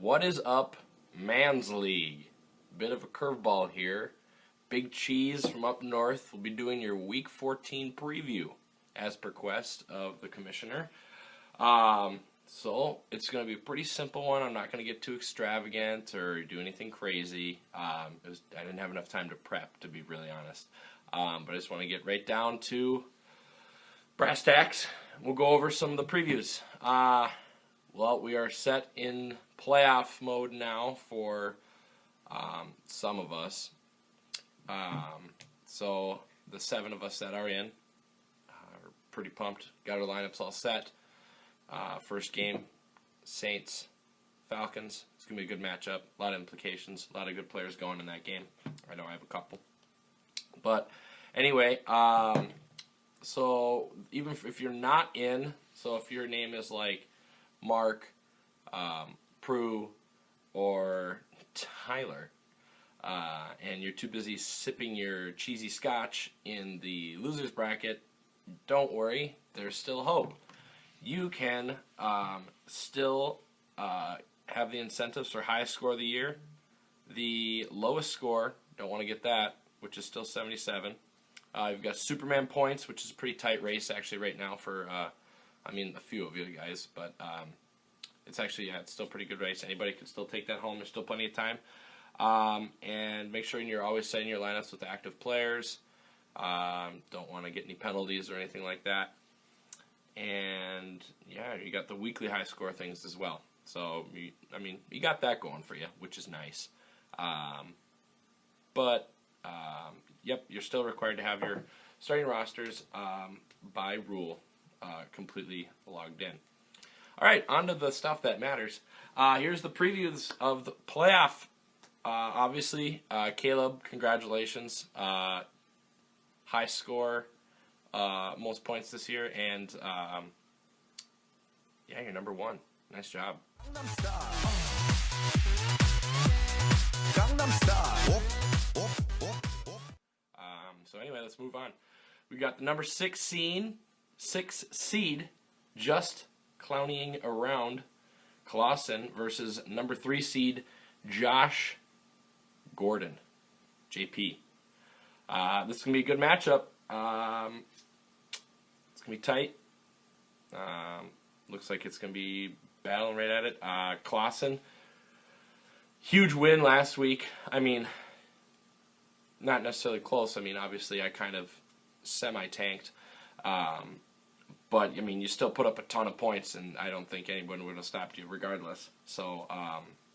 What is up, Man's League? Bit of a curveball here. Big Cheese from up north will be doing your Week 14 preview, as per quest of the commissioner. So it's going to be a pretty simple one. I'm not going to get too extravagant or do anything crazy. I didn't have enough time to prep, to be really honest. But I just want to get right down to brass tacks. We'll go over some of the previews. Well, we are set in playoff mode now for some of us. So the 7 of us that are in are pretty pumped. Got our lineups all set. First game, Saints, Falcons. It's going to be a good matchup. A lot of implications. A lot of good players going in that game. I know I have a couple. But anyway, so even if you're not in, so if your name is like Mark, Prue, or Tyler, and you're too busy sipping your cheesy scotch in the losers bracket, don't worry, there's still hope. You can still have the incentives for highest score of the year. The lowest score, don't want to get that, which is still 77. You've got Superman points, which is a pretty tight race actually right now for, a few of you guys, but it's actually, it's still a pretty good race. Anybody can still take that home. There's still plenty of time. And make sure you're always setting your lineups with active players. Don't want to get any penalties or anything like that. And yeah, you got the weekly high score things as well. So, you got that going for you, which is nice. Yep, you're still required to have your starting rosters by rule completely logged in. All right, on to the stuff that matters. Here's the previews of the playoff. Obviously, Caleb, congratulations. High score, most points this year, and you're number 1. Nice job. So anyway, let's move on. We got the number 6 seed, just clowning around, Clausen versus number 3 seed, Josh Gordon, JP. This is going to be a good matchup. It's going to be tight. Looks like it's going to be battling right at it. Clausen, huge win last week. Not necessarily close. Obviously I kind of semi-tanked. But, you still put up a ton of points, and I don't think anyone would have stopped you regardless. So,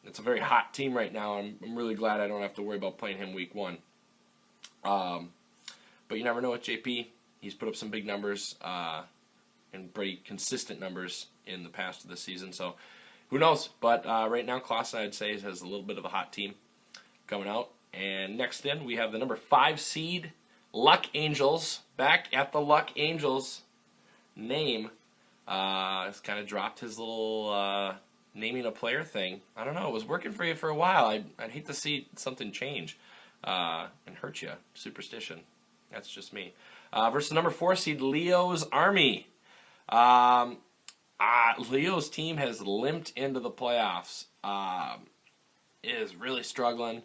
it's a very hot team right now. I'm really glad I don't have to worry about playing him week 1. But you never know with JP. He's put up some big numbers and pretty consistent numbers in the past of the season. So, who knows? But right now, Clausen, I'd say, has a little bit of a hot team coming out. And next in, we have the number 5 seed, Luck Angels. Back at the Luck Angels name. Has kind of dropped his little naming a player thing. I don't know. It was working for you for a while. I'd hate to see something change and hurt you. Superstition. That's just me. Versus number 4 seed, Leo's Army. Leo's team has limped into the playoffs. Is really struggling.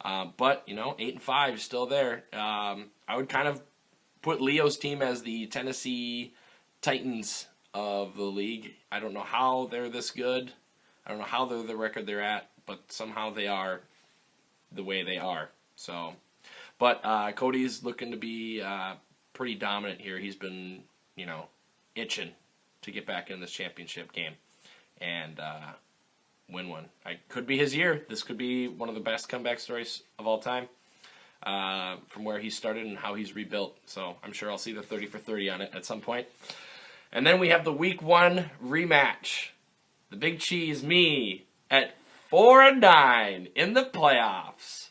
But 8-5 is still there. I would kind of put Leo's team as the Tennessee Titans of the league. I don't know how they're this good. I don't know how they're the record they're at, but somehow they are the way they are. So, but Cody's looking to be pretty dominant here. He's been, itching to get back in this championship game and win one. Could be his year. This could be one of the best comeback stories of all time from where he started and how he's rebuilt. So I'm sure I'll see the 30 for 30 on it at some point. And then we have the week 1 rematch. The Big Cheese, me, at 4-9 in the playoffs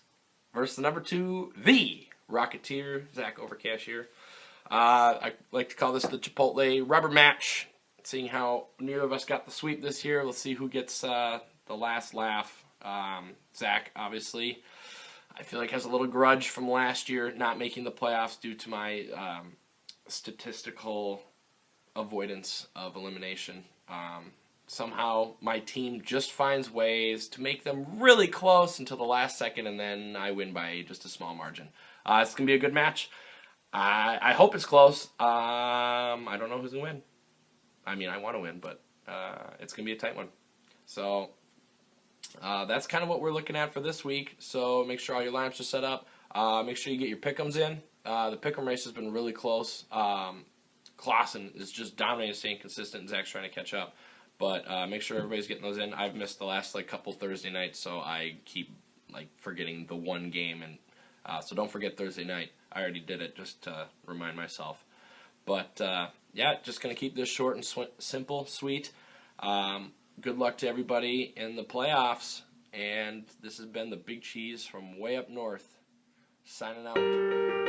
versus the number 2, the Rocketeer, Zach Overcashier. I like to call this the Chipotle rubber match. Seeing how neither of us got the sweep this year, let's see who gets the last laugh. Zach, obviously, I feel like has a little grudge from last year not making the playoffs due to my statistical avoidance of elimination. somehow my team just finds ways to make them really close until the last second, and then I win by just a small margin. It's going to be a good match. I hope it's close. I don't know who's going to win. I mean, I want to win, but it's going to be a tight one. So that's kind of what we're looking at for this week. So make sure all your lineups are set up. Make sure you get your pick'ems in. The pick'em race has been really close. Clausen is just dominating, staying consistent, and Zach's trying to catch up. But make sure everybody's getting those in. I've missed the last couple Thursday nights, so I keep forgetting the one game, and so don't forget Thursday night. I already did it just to remind myself. But yeah, just gonna keep this short and simple, sweet. Good luck to everybody in the playoffs, and this has been the Big Cheese from way up north, signing out.